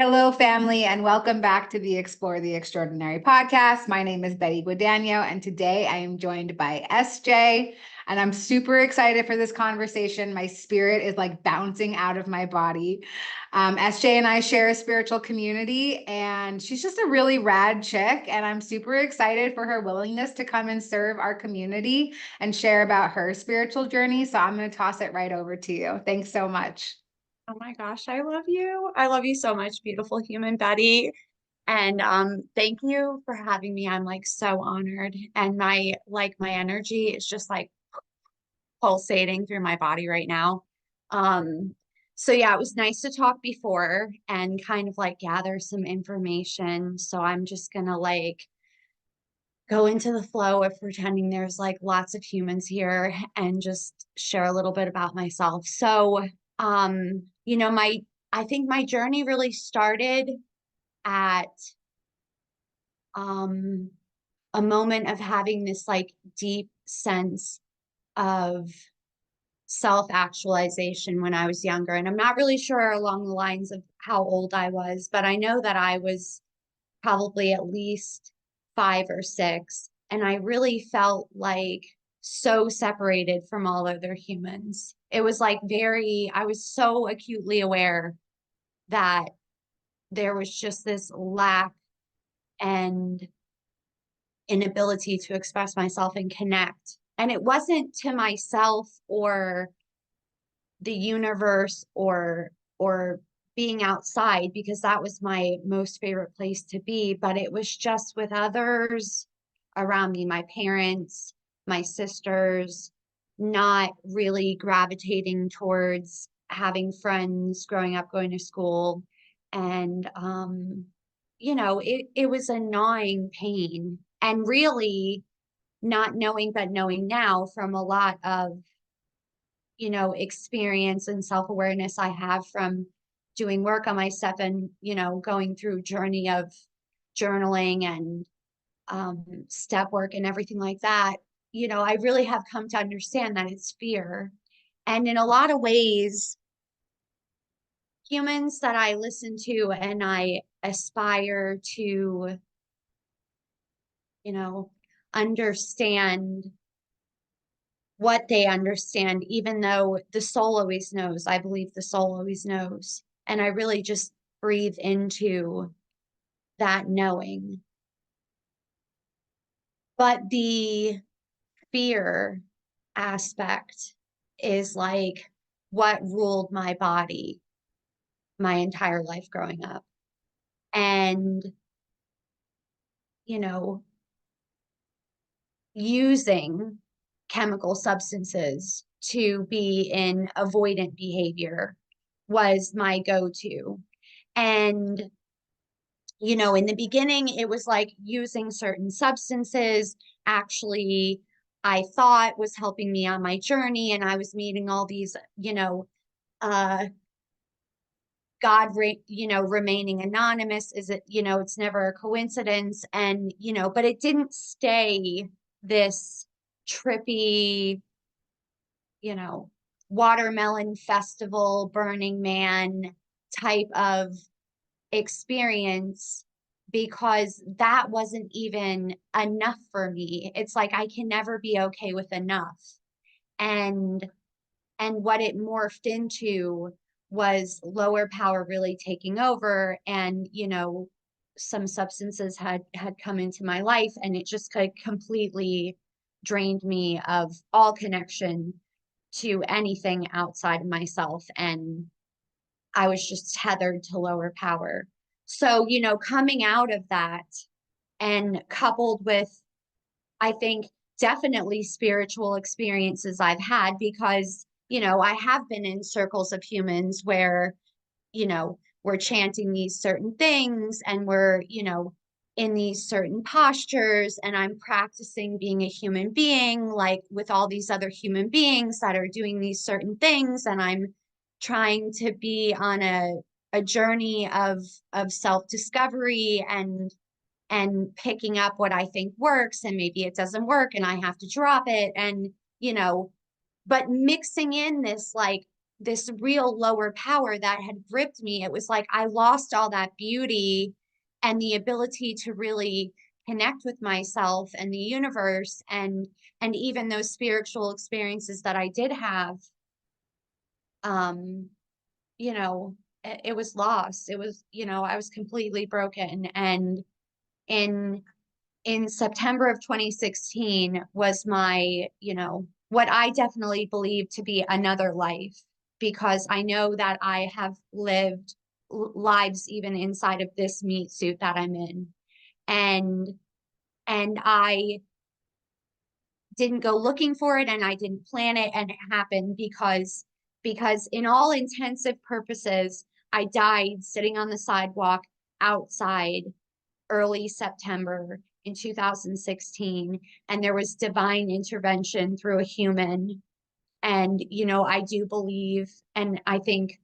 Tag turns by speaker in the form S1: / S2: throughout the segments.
S1: Hello, family, and welcome back to the Explore the Extraordinary podcast. My name is Betty Guadagno, and today I am joined by SJ, and I'm super excited for this conversation. My spirit is like bouncing out of my body. SJ and I share a spiritual community, and she's just a really rad chick, and I'm super excited for her willingness to come and serve our community and share about her spiritual journey. So I'm going to toss it right over to you. Thanks so much.
S2: Oh my gosh, I love you. I love you so much, beautiful human Betty. And thank you for having me. I'm like so honored. And my energy is just like pulsating through my body right now. Um, so yeah, it was nice to talk before and kind of like gather some information. So I'm just gonna like go into the flow of pretending there's like lots of humans here and just share a little bit about myself. So, my I think my journey really started at um a moment of having this like deep sense of self-actualization when I was younger. And I'm not really sure along the lines of how old I was, but I know that I was probably at least 5 or 6. And I really felt like so separated from all other humans. It was like I was so acutely aware that there was just this lack and inability to express myself and connect. And it wasn't to myself or the universe or being outside because that was my most favorite place to be, but it was just with others around me, my parents, my sisters, not really gravitating towards having friends growing up, going to school. And it was a gnawing pain. And really not knowing, but knowing now from a lot of experience and self-awareness I have from doing work on myself and, going through journey of journaling and step work and everything like that, I really have come to understand that it's fear. And in a lot of ways, humans that I listen to and I aspire to, you know, understand what they understand, even though the soul always knows. I believe the soul always knows. And I really just breathe into that knowing. But the fear aspect is like what ruled my body my entire life growing up. And, you know, using chemical substances to be in avoidant behavior was my go-to. And, in the beginning, it was like using certain substances actually I thought was helping me on my journey. And I was meeting all these, uh, remaining anonymous is it, it's never a coincidence. And, but it didn't stay this trippy, you know, watermelon festival, Burning Man type of experience because that wasn't even enough for me. It's like I can never be okay with enough. And what it morphed into was lower power really taking over and some substances had come into my life and it just completely drained me of all connection to anything outside of myself, and I was just tethered to lower power. So coming out of that and coupled with, I think, definitely spiritual experiences I've had because, I have been in circles of humans where, we're chanting these certain things and we're, in these certain postures, and I'm practicing being a human being, like with all these other human beings that are doing these certain things. And I'm trying to be on a journey of self-discovery and picking up what I think works, and maybe it doesn't work and I have to drop it. And, but mixing in this like this real lower power that had gripped me. It was like I lost all that beauty and the ability to really connect with myself and the universe, and even those spiritual experiences that I did have. um you know, it was lost. It was, I was completely broken. And in September of 2016 was my, what I definitely believe to be another life, because I know that I have lived lives even inside of this meat suit that I'm in. And I didn't go looking for it, and I didn't plan it, and it happened because in all intensive purposes, I died sitting on the sidewalk outside early September in 2016, and there was divine intervention through a human. And I do believe, and I think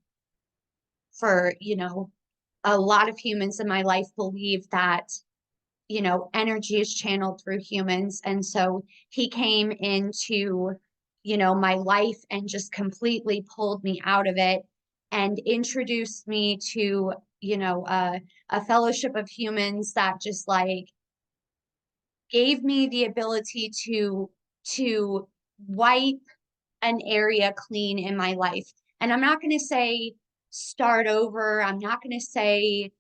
S2: for a lot of humans in my life believe that energy is channeled through humans. And so he came into, my life and just completely pulled me out of it and introduced me to, a fellowship of humans that just like gave me the ability to wipe an area clean in my life. And I'm not going to say start over. I'm not going to say,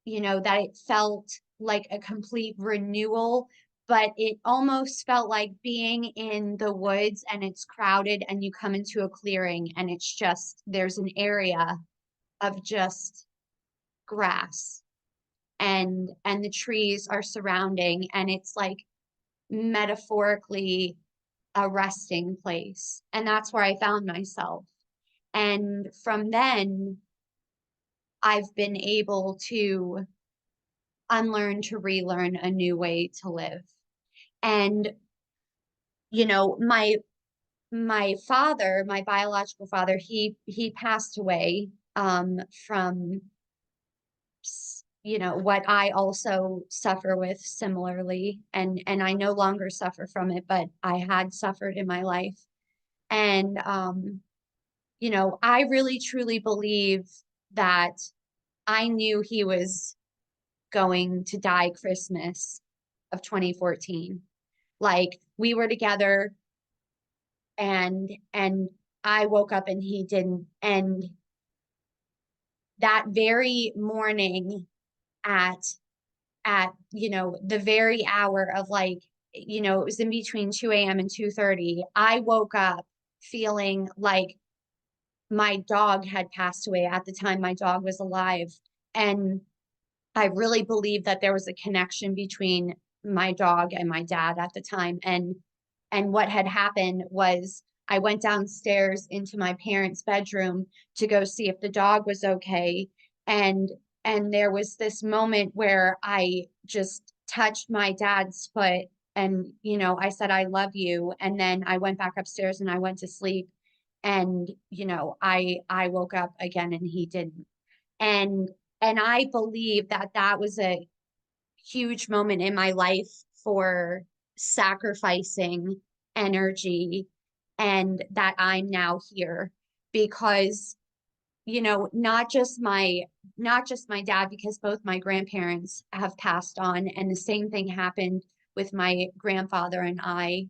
S2: that it felt like a complete renewal, but it almost felt like being in the woods and it's crowded and you come into a clearing and it's just, there's an area of just grass, and the trees are surrounding, and it's like metaphorically a resting place. And that's where I found myself. And from then, I've been able to unlearn to relearn a new way to live. And my father, my biological father, he passed away from what I also suffer with similarly, and I no longer suffer from it, but I had suffered in my life. And I really truly believe that I knew he was going to die Christmas of 2014. Like, we were together, and I woke up and he didn't. And that very morning, at the very hour of, like, it was in between 2 a.m. and 2:30, I woke up feeling like my dog had passed away. At the time, my dog was alive. And I really believe that there was a connection between my dog and my dad at the time. And what had happened was I went downstairs into my parents' bedroom to go see if the dog was okay. And there was this moment where I just touched my dad's foot, and I said, I love you. And then I went back upstairs and I went to sleep. And I woke up again and he didn't. And I believe that that was a huge moment in my life for sacrificing energy, and that I'm now here because not just my dad, because both my grandparents have passed on, and the same thing happened with my grandfather and I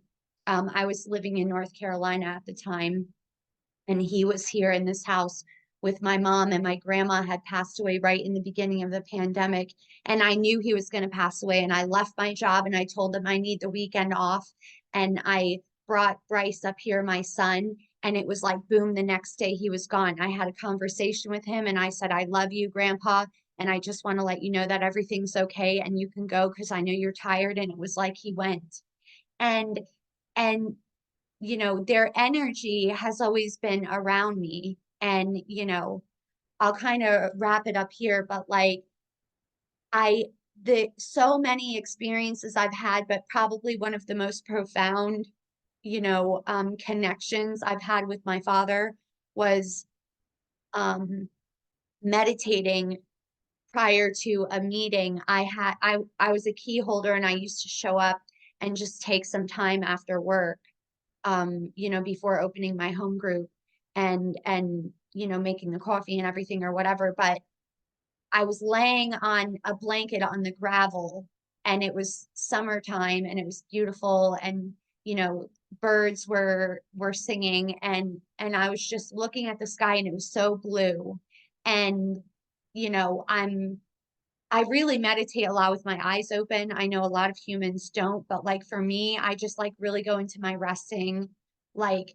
S2: was living in North Carolina at the time, and he was here in this house with my mom, and my grandma had passed away right in the beginning of the pandemic. And I knew he was going to pass away, and I left my job and I told him I need the weekend off. And I brought Bryce up here, my son, and it was like boom, the next day he was gone. I had a conversation with him and I said, I love you, Grandpa, and I just want to let you know that everything's okay and you can go because I know you're tired. And it was like he went. And and their energy has always been around me. And I'll kind of wrap it up here, but like the so many experiences I've had, but probably one of the most profound connections I've had with my father was meditating prior to a meeting. I was a key holder, and I used to show up and just take some time after work, before opening my home group. and making the coffee and everything or whatever. But I was laying on a blanket on the gravel, and it was summertime and it was beautiful, and birds were singing, and I was just looking at the sky, and it was so blue. And I really meditate a lot with my eyes open. I know a lot of humans don't, but like for me, I just like really go into my resting, like,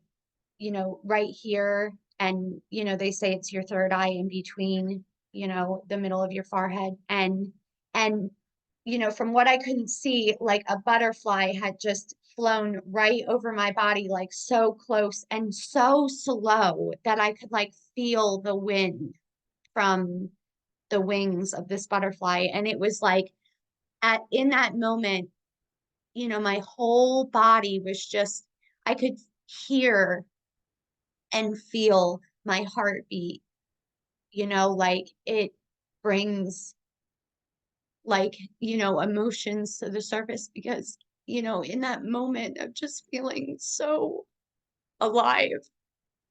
S2: right here. And, they say it's your third eye in between, the middle of your forehead. And, from what I couldn't see, like a butterfly had just flown right over my body, like so close and so slow that I could like feel the wind from the wings of this butterfly. And it was like in that moment, my whole body was just, I could hear and feel my heartbeat, like it brings like, emotions to the surface because, in that moment of just feeling so alive,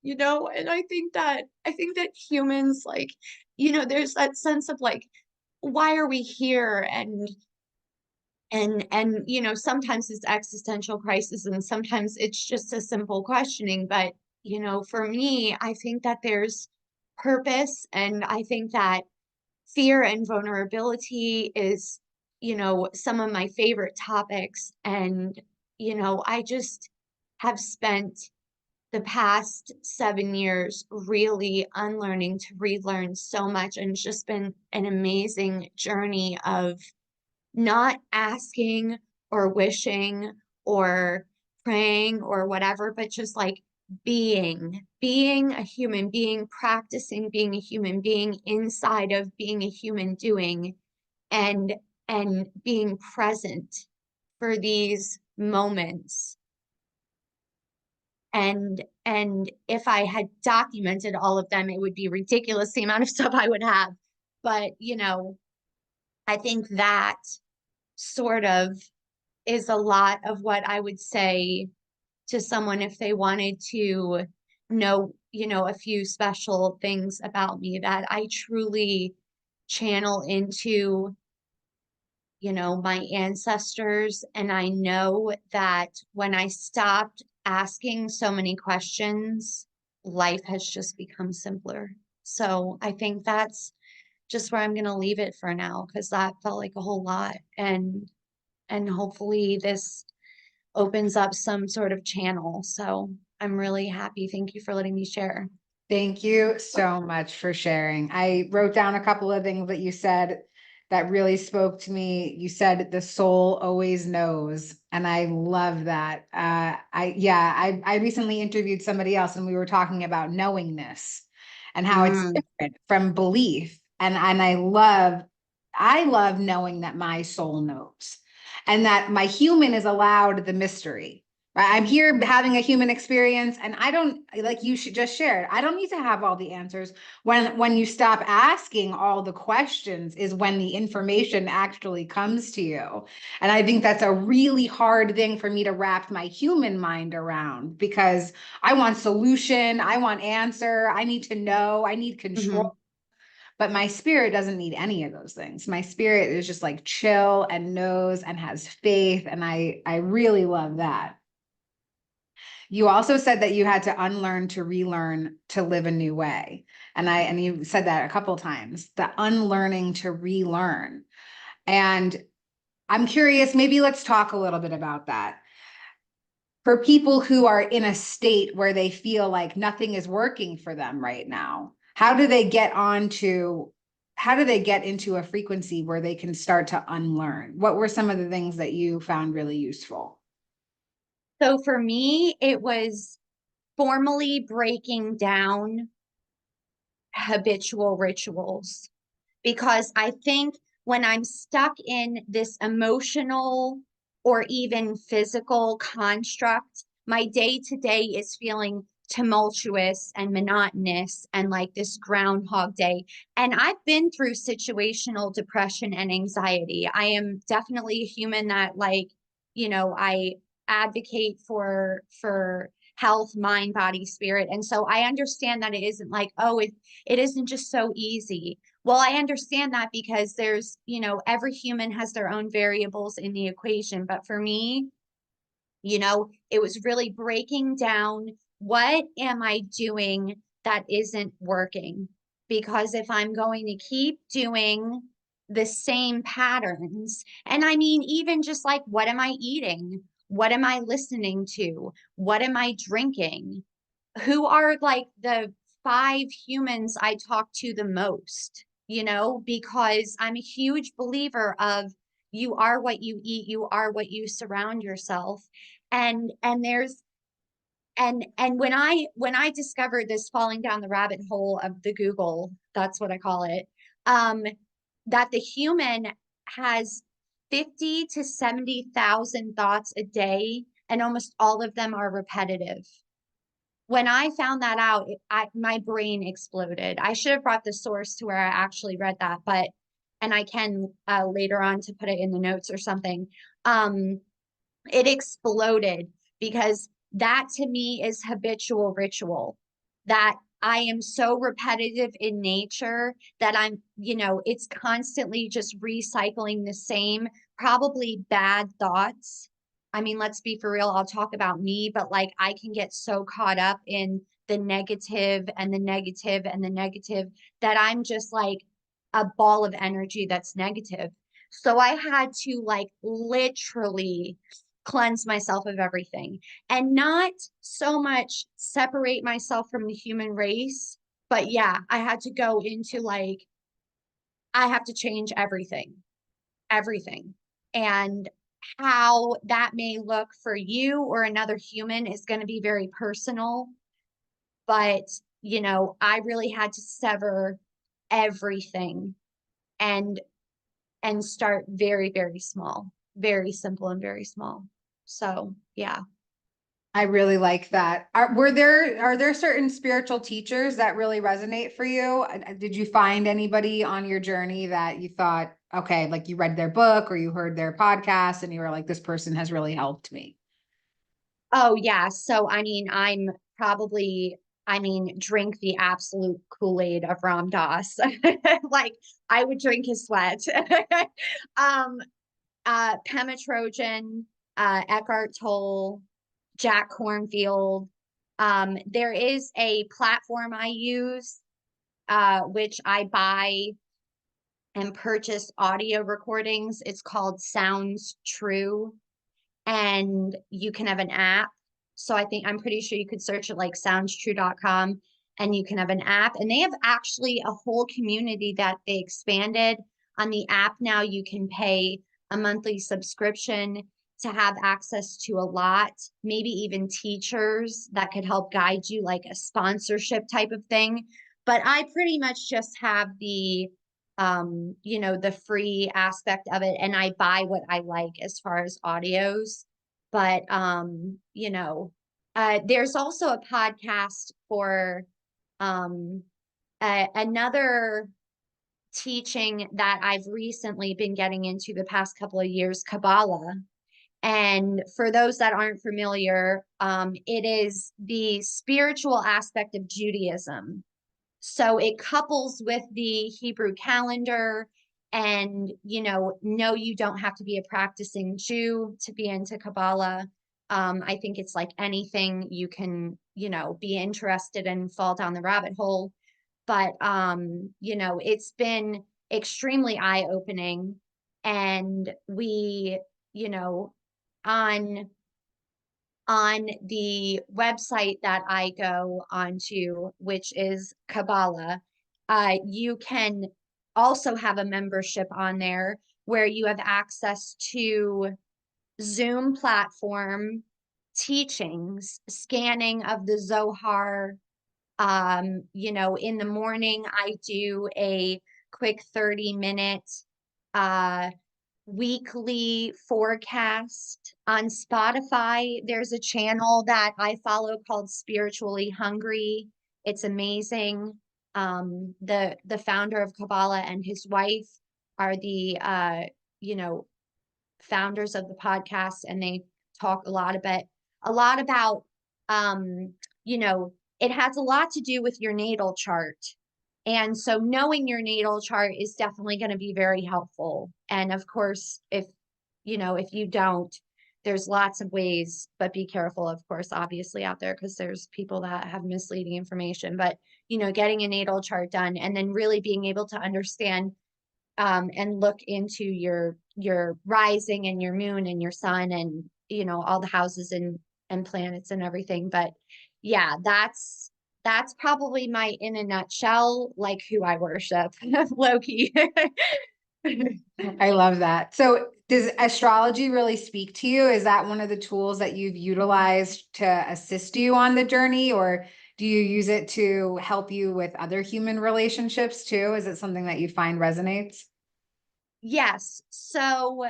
S2: and I think that humans like, there's that sense of like, why are we here? And sometimes it's existential crisis and sometimes it's just a simple questioning. But for me, I think that there's purpose, and I think that fear and vulnerability is some of my favorite topics. And I just have spent the past 7 years really unlearning to relearn so much, and it's just been an amazing journey of not asking or wishing or praying or whatever, but just like being a human being, practicing being a human being inside of being a human doing, and being present for these moments. And if I had documented all of them, it would be ridiculous the amount of stuff I would have. But I think that sort of is a lot of what I would say to someone if they wanted to know, a few special things about me that I truly channel into, my ancestors. And I know that when I stopped asking so many questions, life has just become simpler. So I think that's just where I'm going to leave it for now, because that felt like a whole lot. And hopefully this opens up some sort of channel. So I'm really happy. Thank you for letting me share.
S1: Thank you so much for sharing. I wrote down a couple of things that you said that really spoke to me. You said the soul always knows, and I love that. I recently interviewed somebody else, and we were talking about knowingness and how it's different from belief. And I love knowing that my soul knows, and that my human is allowed the mystery. Right? I'm here having a human experience, and I don't, like you should just share. I don't need to have all the answers. When you stop asking all the questions is when the information actually comes to you. And I think that's a really hard thing for me to wrap my human mind around, because I want solution, I want answer, I need to know, I need control. But my spirit doesn't need any of those things. My spirit is just like chill and knows and has faith. And I really love that. You also said that you had to unlearn to relearn to live a new way. And you said that a couple of times, the unlearning to relearn. And I'm curious, maybe let's talk a little bit about that. For people who are in a state where they feel like nothing is working for them right now, how do they get into a frequency where they can start to unlearn? What were some of the things that you found really useful?
S2: So for me, it was formally breaking down habitual rituals, because I think when I'm stuck in this emotional or even physical construct, my day to day is feeling tumultuous and monotonous and like this Groundhog Day. And I've been through situational depression and anxiety. I am definitely a human that, like, I advocate for health, mind, body, spirit. And so I understand that it isn't like, oh, it isn't just so easy. Well, I understand that because there's, every human has their own variables in the equation. But for me, it was really breaking down, what am I doing that isn't working? Because if I'm going to keep doing the same patterns, and I mean, even just like, what am I eating? What am I listening to? What am I drinking? Who are like the 5 humans I talk to the most? Because I'm a huge believer of, you are what you eat, you are what you surround yourself. And there's and when I discovered this falling down the rabbit hole of the Google, that's what I call it, um, that the human has 50 to 70,000 thoughts a day, and almost all of them are repetitive. When I found that out, my brain exploded. I should have brought the source to where I actually read that, and I can later on to put it in the notes or something. It exploded, because that to me is habitual ritual, that I am so repetitive in nature that it's constantly just recycling the same, probably bad thoughts. I mean, let's be for real. I'll talk about me, but like, I can get so caught up in the negative and the negative and the negative that I'm just like a ball of energy that's negative. So I had to like literally cleanse myself of everything, and not so much separate myself from the human race, but yeah, I had to go into like, I have to change everything. And how that may look for you or another human is going to be very personal. But, I really had to sever everything, and start very, very small, very simple and very small. So, yeah.
S1: I really like that. Are there certain spiritual teachers that really resonate for you? Did you find anybody on your journey that you thought, okay, like you read their book or you heard their podcast and you were like, this person has really helped me?
S2: Oh, yeah. So, I mean, drink the absolute Kool-Aid of Ram Dass. Like, I would drink his sweat. um, Pema Trojan, Eckhart Tolle, Jack Cornfield. There is a platform I use, which I buy and purchase audio recordings. It's called Sounds True, and you can have an app. So I'm pretty sure you could search it like soundstrue.com, and you can have an app, and they have actually a whole community that they expanded on the app. Now you can pay a monthly subscription to have access to a lot, maybe even teachers that could help guide you, like a sponsorship type of thing. But I pretty much just have the free aspect of it, and I buy what I like as far as audios. But there's also a podcast for another teaching that I've recently been getting into the past couple of years, Kabbalah. And for those that aren't familiar, it is the spiritual aspect of Judaism. So it couples with the Hebrew calendar. And, no, you don't have to be a practicing Jew to be into Kabbalah. I think it's like anything you can, be interested in, fall down the rabbit hole. But, it's been extremely eye-opening. And we, on the website that I go onto, which is Kabbalah, you can also have a membership on there where you have access to Zoom platform teachings, scanning of the Zohar. In the morning, I do a quick 30-minute weekly forecast. On Spotify, there's a channel that I follow called Spiritually Hungry. It's amazing. The founder of Kabbalah and his wife are the founders of the podcast, and they talk a lot about, you know, it has a lot to do with your natal chart. And so knowing your natal chart is definitely going to be very helpful. And of course, if you don't, there's lots of ways, but be careful, of course, obviously out there, because there's people that have misleading information. But, getting a natal chart done and then really being able to understand and look into your rising and your moon and your sun and, all the houses and planets and everything. But yeah, that's probably my, in a nutshell, like who I worship, Loki.
S1: I love that. So does astrology really speak to you? Is that one of the tools that you've utilized to assist you on the journey, or do you use it to help you with other human relationships too? Is it something that you find resonates?
S2: Yes. So,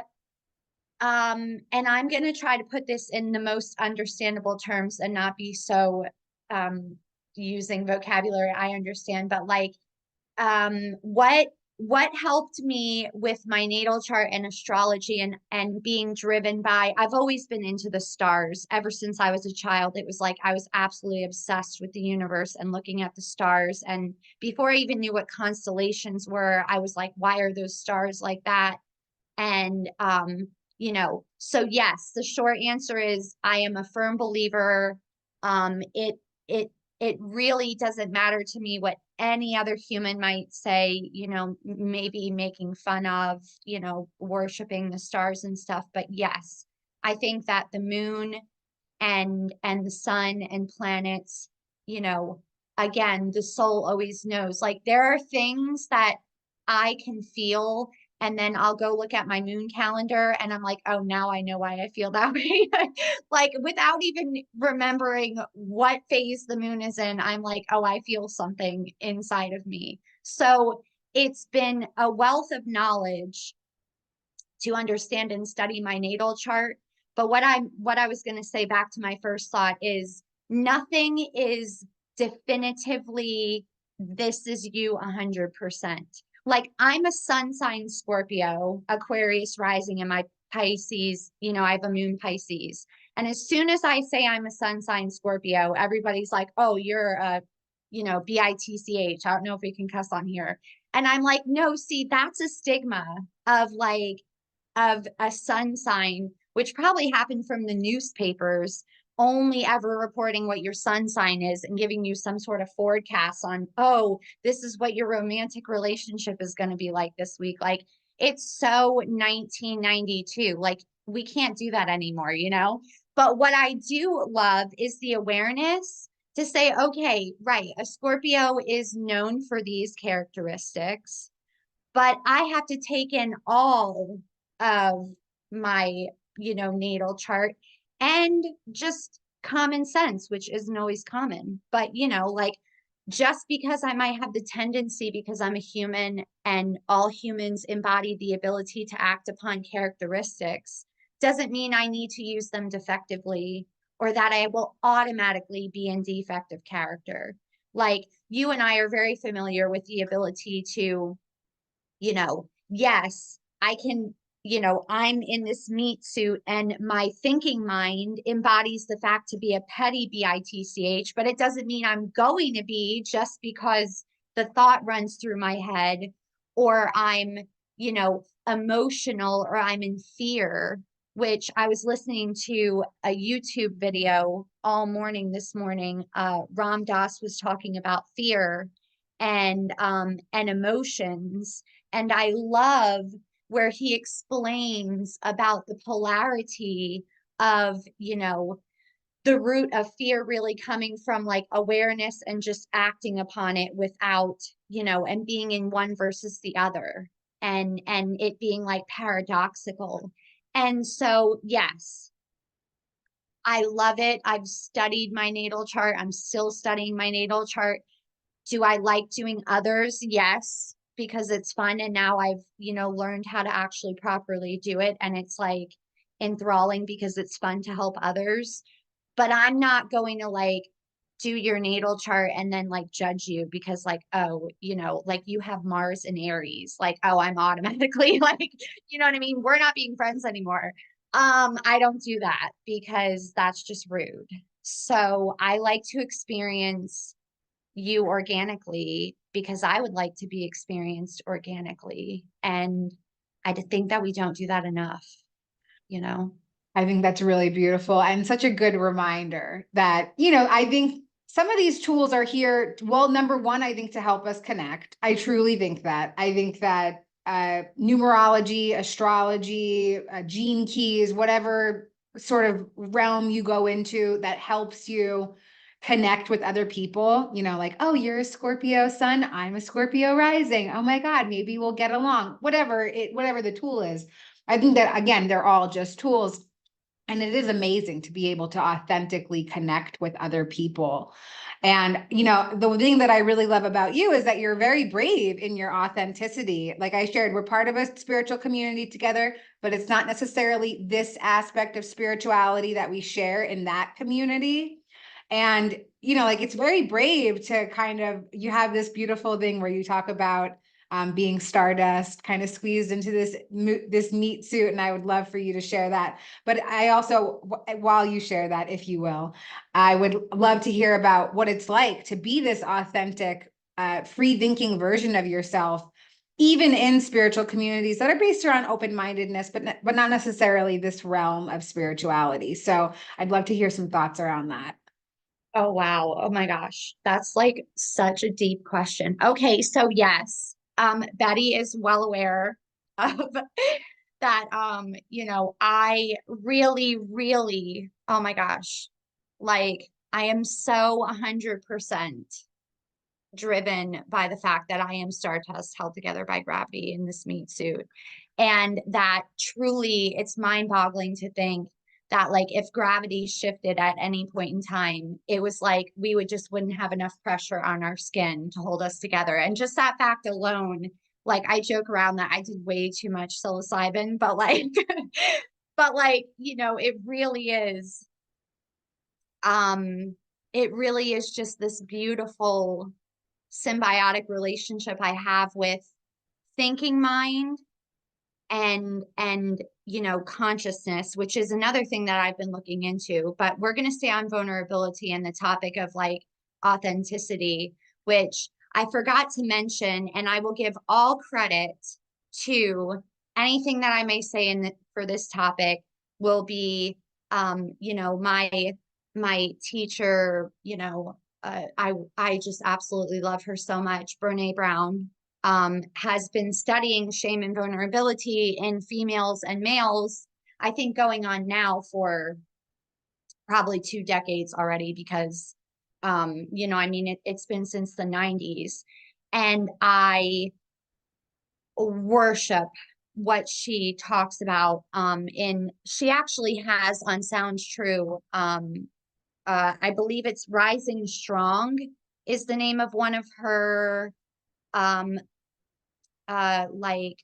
S2: and I'm going to try to put this in the most understandable terms and not be so, using vocabulary I understand, but like, what helped me with my natal chart and astrology and being driven by, I've always been into the stars ever since I was a child. It was like I was absolutely obsessed with the universe and looking at the stars. And before I even knew what constellations were, I was like, why are those stars like that? And so yes, the short answer is I am a firm believer. It really doesn't matter to me what any other human might say, maybe making fun of, worshiping the stars and stuff. But yes, I think that the moon and the sun and planets, again, the soul always knows. Like there are things that I can feel, and then I'll go look at my moon calendar and I'm like, oh, now I know why I feel that way. Like without even remembering what phase the moon is in, I'm like, oh, I feel something inside of me. So it's been a wealth of knowledge to understand and study my natal chart. But what I was going to say back to my first thought is nothing is definitively this is you 100%. Like I'm a sun sign Scorpio, Aquarius rising in my Pisces, I have a moon Pisces. And as soon as I say I'm a sun sign Scorpio, everybody's like, oh, you're a, BITCH. I don't know if we can cuss on here. And I'm like, no, see, that's a stigma of like, of a sun sign, which probably happened from the newspapers only ever reporting what your sun sign is and giving you some sort of forecast on, oh, this is what your romantic relationship is going to be like this week. Like it's so 1992. Like we can't do that anymore, But what I do love is the awareness to say, okay, right, a Scorpio is known for these characteristics, but I have to take in all of my, natal chart and just common sense, which isn't always common. But, like just because I might have the tendency, because I'm a human and all humans embody the ability to act upon characteristics, doesn't mean I need to use them defectively or that I will automatically be in defective character. Like you and I are very familiar with the ability to, yes, I can, I'm in this meat suit and my thinking mind embodies the fact to be a petty BITCH, but it doesn't mean I'm going to be just because the thought runs through my head or I'm, emotional or I'm in fear, which I was listening to a YouTube video all morning this morning. Ram Dass was talking about fear and emotions. And I love where he explains about the polarity of, the root of fear really coming from like awareness and just acting upon it without, and being in one versus the other and it being like paradoxical. And so, yes, I love it. I've studied my natal chart. I'm still studying my natal chart. Do I like doing others? Yes, because it's fun. And now I've, learned how to actually properly do it. And it's like enthralling because it's fun to help others. But I'm not going to like do your natal chart and then like judge you because like, oh, like you have Mars in Aries. Like, oh, I'm automatically like, you know what I mean? We're not being friends anymore. I don't do that because that's just rude. So I like to experience you organically because I would like to be experienced organically. And I think that we don't do that enough, you know?
S1: I think that's really beautiful and such a good reminder that, I think some of these tools are here. Well, number one, I think to help us connect. I truly think that. I think that numerology, astrology, gene keys, whatever sort of realm you go into that helps you connect with other people, like, oh, you're a Scorpio sun, I'm a Scorpio rising. Oh my God, maybe we'll get along. Whatever the tool is. I think that, again, they're all just tools. And it is amazing to be able to authentically connect with other people. And, the thing that I really love about you is that you're very brave in your authenticity. Like I shared, we're part of a spiritual community together, but it's not necessarily this aspect of spirituality that we share in that community. And, like it's very brave to you have this beautiful thing where you talk about being stardust, kind of squeezed into this meat suit. And I would love for you to share that. But I also, while you share that, if you will, I would love to hear about what it's like to be this authentic, free thinking version of yourself, even in spiritual communities that are based around open-mindedness, but not necessarily this realm of spirituality. So I'd love to hear some thoughts around that.
S2: Oh, wow. Oh my gosh. That's like such a deep question. Okay. So yes, Betty is well aware of that. I really, really, oh my gosh, like I am so 100% driven by the fact that I am stardust held together by gravity in this meat suit. And that truly, it's mind boggling to think that like if gravity shifted at any point in time, it was like we wouldn't have enough pressure on our skin to hold us together. And just that fact alone, like I joke around that I did way too much psilocybin, but like um it really is just this beautiful symbiotic relationship I have with thinking mind and consciousness, which is another thing that I've been looking into. But we're going to stay on vulnerability and the topic of like authenticity, which I forgot to mention, and I will give all credit to anything that I may say for this topic will be my teacher, I just absolutely love her so much. Brene Brown has been studying shame and vulnerability in females and males, I think going on now for probably 2 decades already, because it's been since the 90s. And I worship what she talks about she actually has on Sounds True, I believe it's Rising Strong is the name of one of her like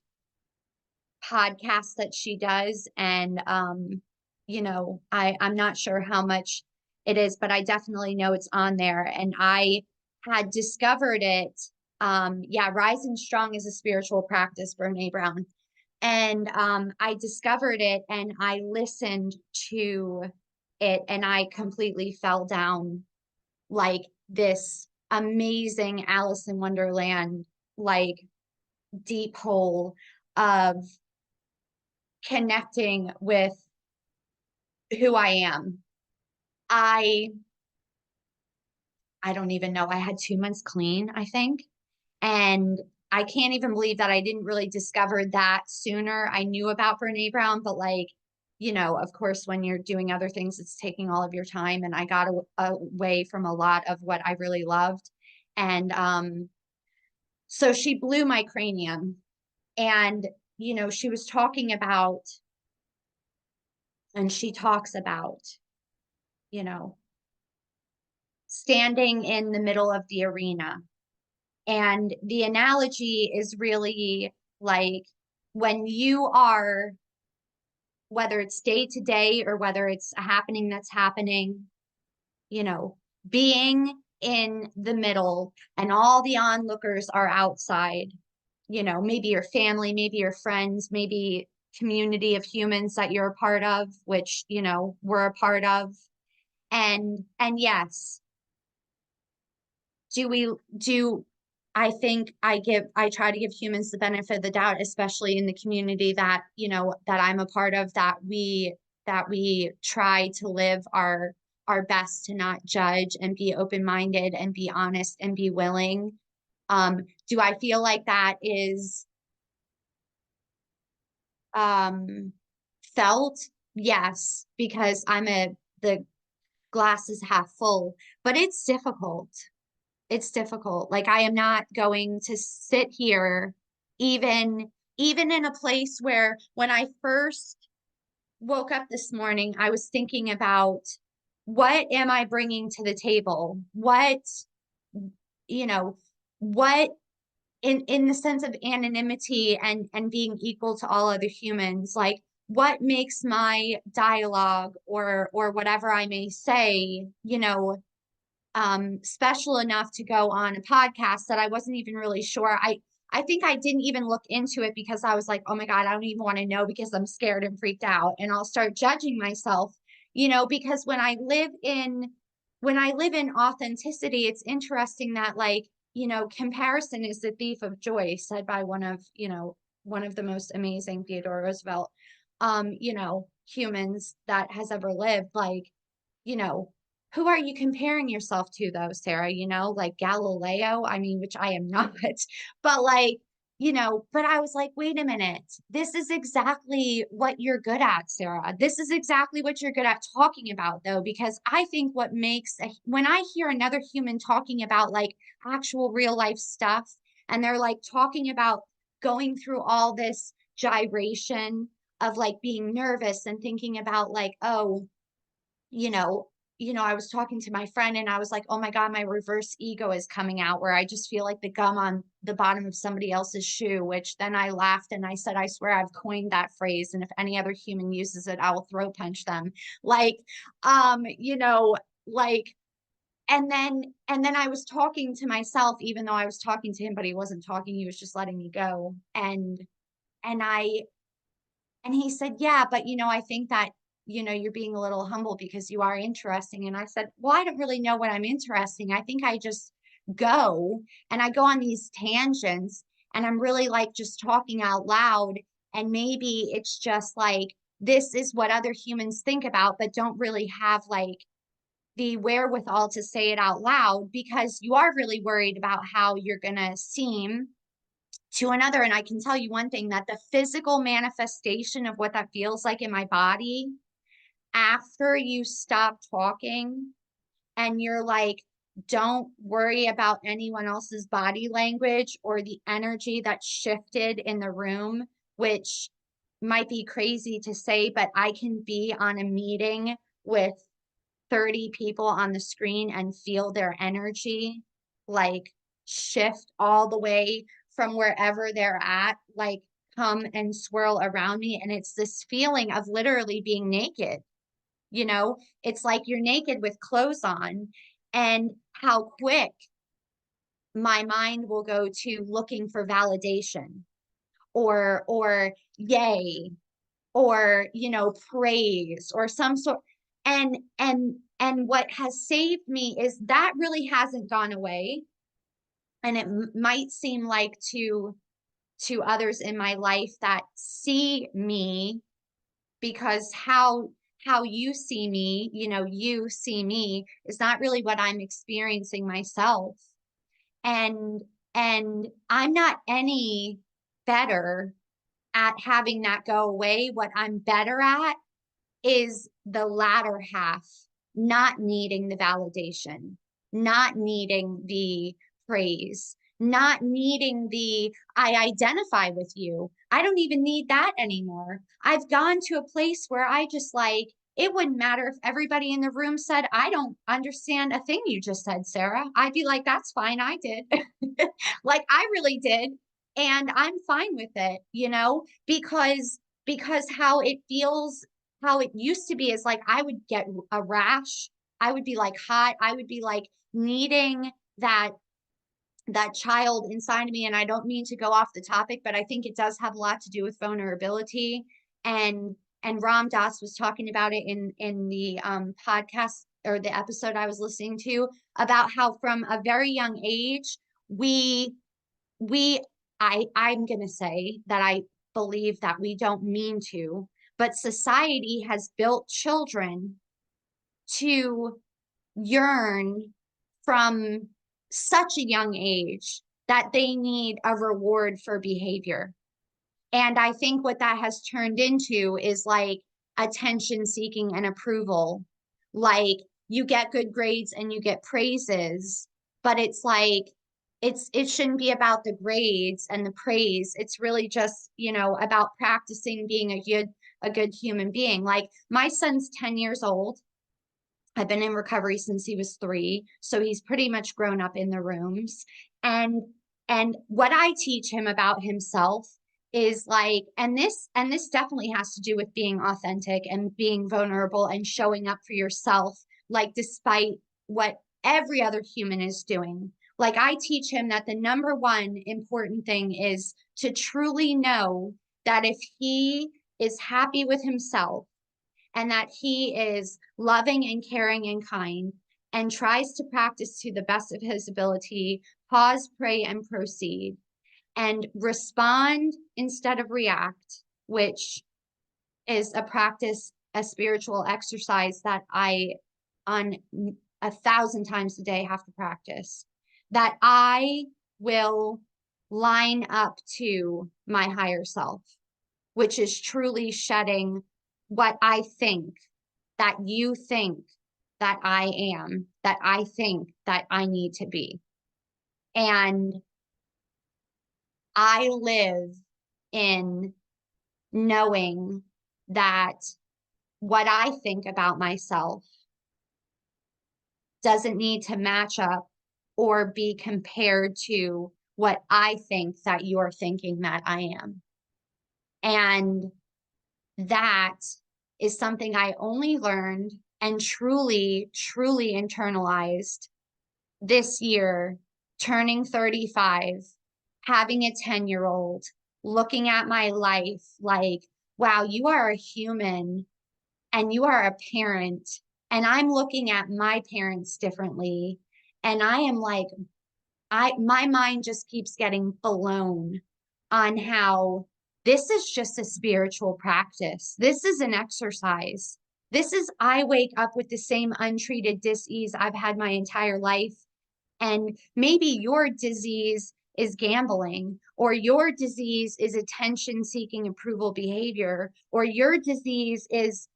S2: podcasts that she does. And I'm not sure how much it is, but I definitely know it's on there. And I had discovered it. Rising Strong is a spiritual practice, Brene Brown. And I discovered it and I listened to it and I completely fell down like this amazing Alice in Wonderland, like deep hole of connecting with who I am. I don't even know. I had 2 months clean, I think. And I can't even believe that I didn't really discover that sooner. I knew about Brene Brown, but like, of course, when you're doing other things, it's taking all of your time. And I got away from a lot of what I really loved. And so she blew my cranium. And, she was talking about, and she talks about, you know, standing in the middle of the arena. And the analogy is really like when you are, whether it's day to day or whether it's a happening that's happening, being in the middle and all the onlookers are outside, maybe your family, maybe your friends, maybe community of humans that you're a part of, which, we're a part of. And yes, I think I try to give humans the benefit of the doubt, especially in the community that, that I'm a part of, that we try to live our best to not judge and be open-minded and be honest and be willing. Do I feel like that is felt? Yes, because the glass is half full, but it's difficult. It's difficult. Like, I am not going to sit here, even in a place where, when I first woke up this morning, I was thinking about, what am I bringing to the table? What, what in the sense of anonymity and being equal to all other humans, like, what makes my dialogue or whatever I may say, special enough to go on a podcast, that I wasn't even really sure. I think I didn't even look into it because I was like, oh my God, I don't even want to know, because I'm scared and freaked out, and I'll start judging myself, because when I live in authenticity, it's interesting that, like, comparison is the thief of joy, said by one of the most amazing, Theodore Roosevelt, humans that has ever lived. Like, who are you comparing yourself to, though, Sarah? Like Galileo? I mean, which I am not, but like, but I was like, wait a minute, this is exactly what you're good at, Sarah. This is exactly what you're good at talking about, though, because I think what makes, when I hear another human talking about like actual real life stuff, and they're like talking about going through all this gyration of like being nervous and thinking about like, oh, you know, I was talking to my friend and I was like, oh my God, my reverse ego is coming out, where I just feel like the gum on the bottom of somebody else's shoe, which then I laughed and I said, I swear I've coined that phrase. And if any other human uses it, I will throw punch them. Like, like, and then I was talking to myself, even though I was talking to him, but he wasn't talking. He was just letting me go. And he said, yeah, but I think that, you're being a little humble because you are interesting. And I said, well, I don't really know what I'm interesting. I think I just go and I go on these tangents, and I'm really like just talking out loud. And maybe it's just like, this is what other humans think about, but don't really have like the wherewithal to say it out loud, because you are really worried about how you're going to seem to another. And I can tell you one thing, that the physical manifestation of what that feels like in my body after you stop talking, and you're like, don't worry about anyone else's body language or the energy that shifted in the room, which might be crazy to say, but I can be on a meeting with 30 people on the screen and feel their energy like shift all the way from wherever they're at, like come and swirl around me. And it's this feeling of literally being naked. It's like you're naked with clothes on, and how quick my mind will go to looking for validation or yay, or praise, or some sort. And what has saved me is that really hasn't gone away. And it might seem like to others in my life that see me, because how you see me, you see me, is not really what I'm experiencing myself. And I'm not any better at having that go away. What I'm better at is the latter half, not needing the validation, not needing the praise, not needing the, I identify with you. I don't even need that anymore. I've gone to a place where I just like, it wouldn't matter if everybody in the room said, I don't understand a thing you just said, Sarah. I'd be like, that's fine. I did. Like, I really did. And I'm fine with it, because how it feels, how it used to be is like, I would get a rash. I would be like hot. I would be like needing that child inside of me. And I don't mean to go off the topic, but I think it does have a lot to do with vulnerability. And Ram Dass was talking about it in the podcast or the episode I was listening to, about how from a very young age, I'm going to say that I believe that we don't mean to, but society has built children to yearn from such a young age that they need a reward for behavior. And I think what that has turned into is like attention seeking and approval. Like you get good grades and you get praises, but it's like it shouldn't be about the grades and the praise. It's really just, about practicing being a good human being. Like my son's 10 years old. I've been in recovery since he was 3, so he's pretty much grown up in the rooms. And what I teach him about himself is like, and this definitely has to do with being authentic and being vulnerable and showing up for yourself, like despite what every other human is doing. Like I teach him that the number one important thing is to truly know that if he is happy with himself, and that he is loving and caring and kind and tries to practice to the best of his ability, pause, pray, and proceed, and respond instead of react, which is a practice, a spiritual exercise that I, on 1,000 times a day, have to practice, that I will line up to my higher self, which is truly shedding what I think that you think that I am, that I think that I need to be. And I live in knowing that what I think about myself doesn't need to match up or be compared to what I think that you're thinking that I am. And that is something I only learned and truly, truly internalized this year, turning 35, having a 10-year-old, looking at my life like, wow, you are a human and you are a parent. And I'm looking at my parents differently. And I am like, my mind just keeps getting blown on how this is just a spiritual practice. This is an exercise. I wake up with the same untreated dis-ease I've had my entire life. And maybe your disease is gambling, or your disease is attention seeking approval behavior, or your disease is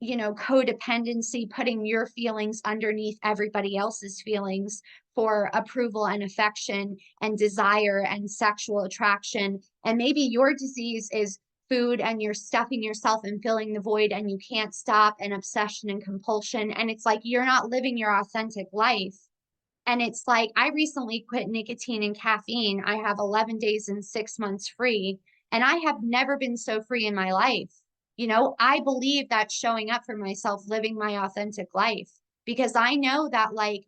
S2: codependency, putting your feelings underneath everybody else's feelings for approval and affection and desire and sexual attraction. And maybe your disease is food and you're stuffing yourself and filling the void and you can't stop, and obsession and compulsion. And it's like, you're not living your authentic life. And it's like, I recently quit nicotine and caffeine. I have 11 days and 6 months free, and I have never been so free in my life. I believe that showing up for myself, living my authentic life, because I know that like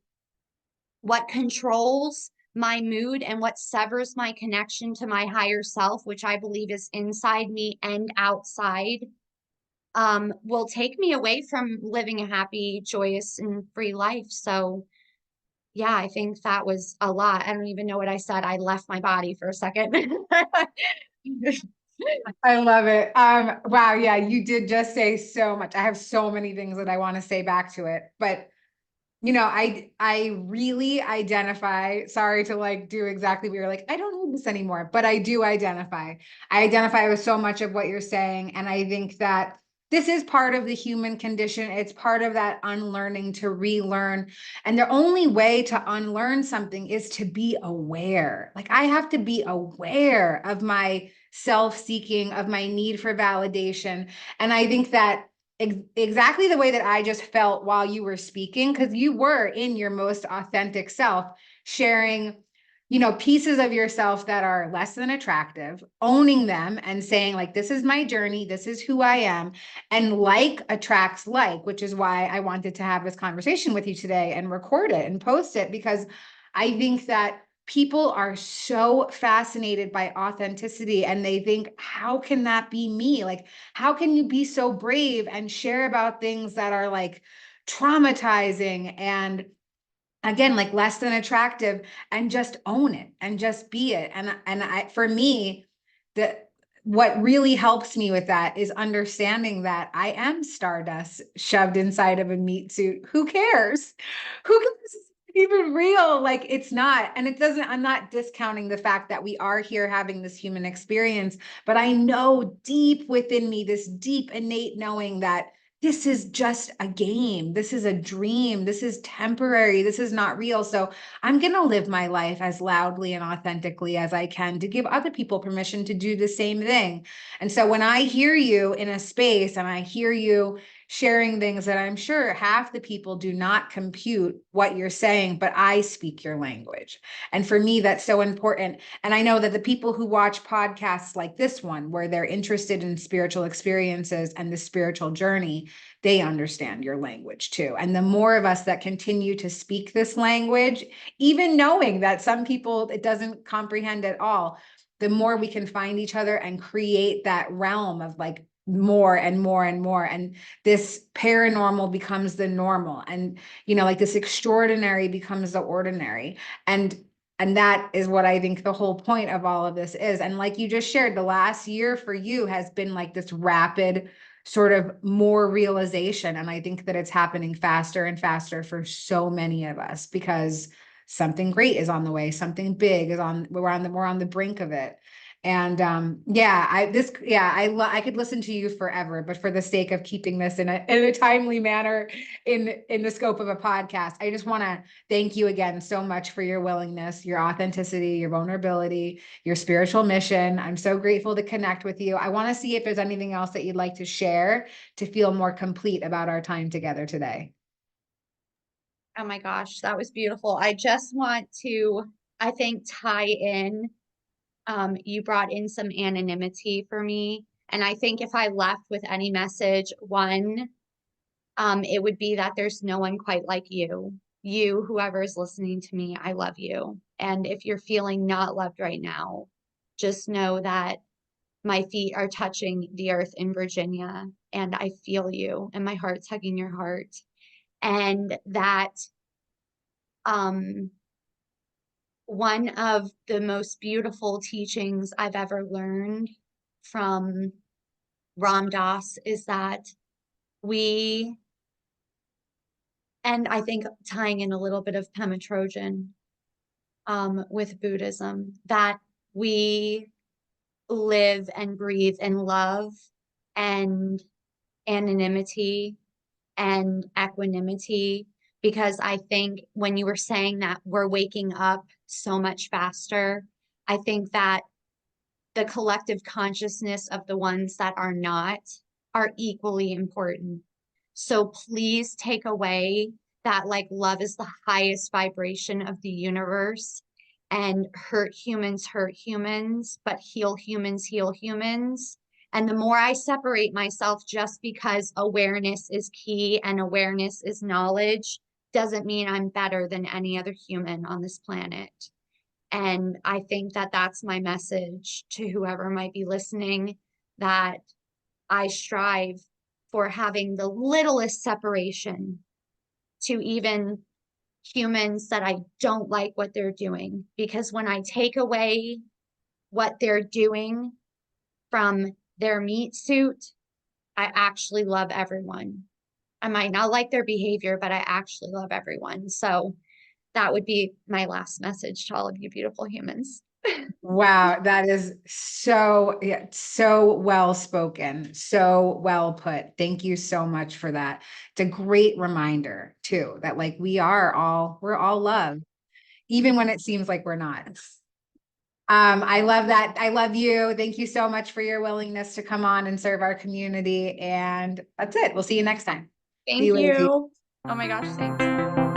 S2: what controls my mood and what severs my connection to my higher self, which I believe is inside me and outside, will take me away from living a happy, joyous, and free life. So yeah, I think that was a lot. I don't even know what I said. I left my body for a second.
S1: I love it. Wow. Yeah, you did just say so much. I have so many things that I want to say back to it, but I really identify, sorry to like do exactly what you're like, I don't need this anymore, but I do identify. I identify with so much of what you're saying. And I think that this is part of the human condition. It's part of that unlearning to relearn. And the only way to unlearn something is to be aware. Like I have to be aware of my self-seeking, of my need for validation. And I think that exactly the way that I just felt while you were speaking, because you were in your most authentic self, sharing, pieces of yourself that are less than attractive, owning them and saying like, this is my journey, this is who I am. And like attracts like, which is why I wanted to have this conversation with you today and record it and post it, because I think that people are so fascinated by authenticity, and they think, how can that be me? Like, how can you be so brave and share about things that are like traumatizing and, again, like less than attractive, and just own it and just be it? For me, what really helps me with that is understanding that I am stardust shoved inside of a meat suit. Who cares? Who cares? Even real? Like, it's not. And it doesn't, I'm not discounting the fact that we are here having this human experience, but I know deep within me, this deep innate knowing that this is just a game. This is a dream. This is temporary. This is not real. So I'm going to live my life as loudly and authentically as I can to give other people permission to do the same thing. And so when I hear you in a space and I hear you sharing things that I'm sure half the people do not compute what you're saying, but I speak your language. And for me, that's so important. And I know that the people who watch podcasts like this one, where they're interested in spiritual experiences and the spiritual journey, they understand your language too. And the more of us that continue to speak this language, even knowing that some people it doesn't comprehend at all, the more we can find each other and create that realm of like more and more and more. And this paranormal becomes the normal. And, like this extraordinary becomes the ordinary. And that is what I think the whole point of all of this is. And like you just shared, the last year for you has been like this rapid sort of more realization. And I think that it's happening faster and faster for so many of us because something great is on the way, something big is we're on the brink of it. And I could listen to you forever, but for the sake of keeping this in a timely manner in the scope of a podcast, I just want to thank you again so much for your willingness, your authenticity, your vulnerability, your spiritual mission. I'm so grateful to connect with you. I want to see if there's anything else that you'd like to share to feel more complete about our time together today.
S2: Oh my gosh, that was beautiful. I just want to, I think, tie in, you brought in some anonymity for me. And I think if I left with any message, one, it would be that there's no one quite like you. You, whoever is listening to me, I love you. And if you're feeling not loved right now, just know that my feet are touching the earth in Virginia and I feel you and my heart's hugging your heart. And that one of the most beautiful teachings I've ever learned from Ram Dass is that and I think tying in a little bit of Pema Trojan with Buddhism, that we live and breathe in love and anonymity and equanimity, because I think when you were saying that we're waking up so much faster, I think that the collective consciousness of the ones that are not are equally important. So please take away that like love is the highest vibration of the universe, and hurt humans, but heal humans. And the more I separate myself, just because awareness is key and awareness is knowledge, doesn't mean I'm better than any other human on this planet. And I think that that's my message to whoever might be listening, that I strive for having the littlest separation to even humans that I don't like what they're doing. Because when I take away what they're doing from their meat suit, I actually love everyone. I might not like their behavior, but I actually love everyone. So that would be my last message to all of you beautiful humans.
S1: Wow, that is so well spoken, so well put. Thank you so much for that. It's a great reminder too, that like we're all love, even when it seems like we're not. I love that. I love you. Thank you so much for your willingness to come on and serve our community. And that's it. We'll see you next time.
S2: Thank
S1: Be well.
S2: you. Oh my gosh, thanks.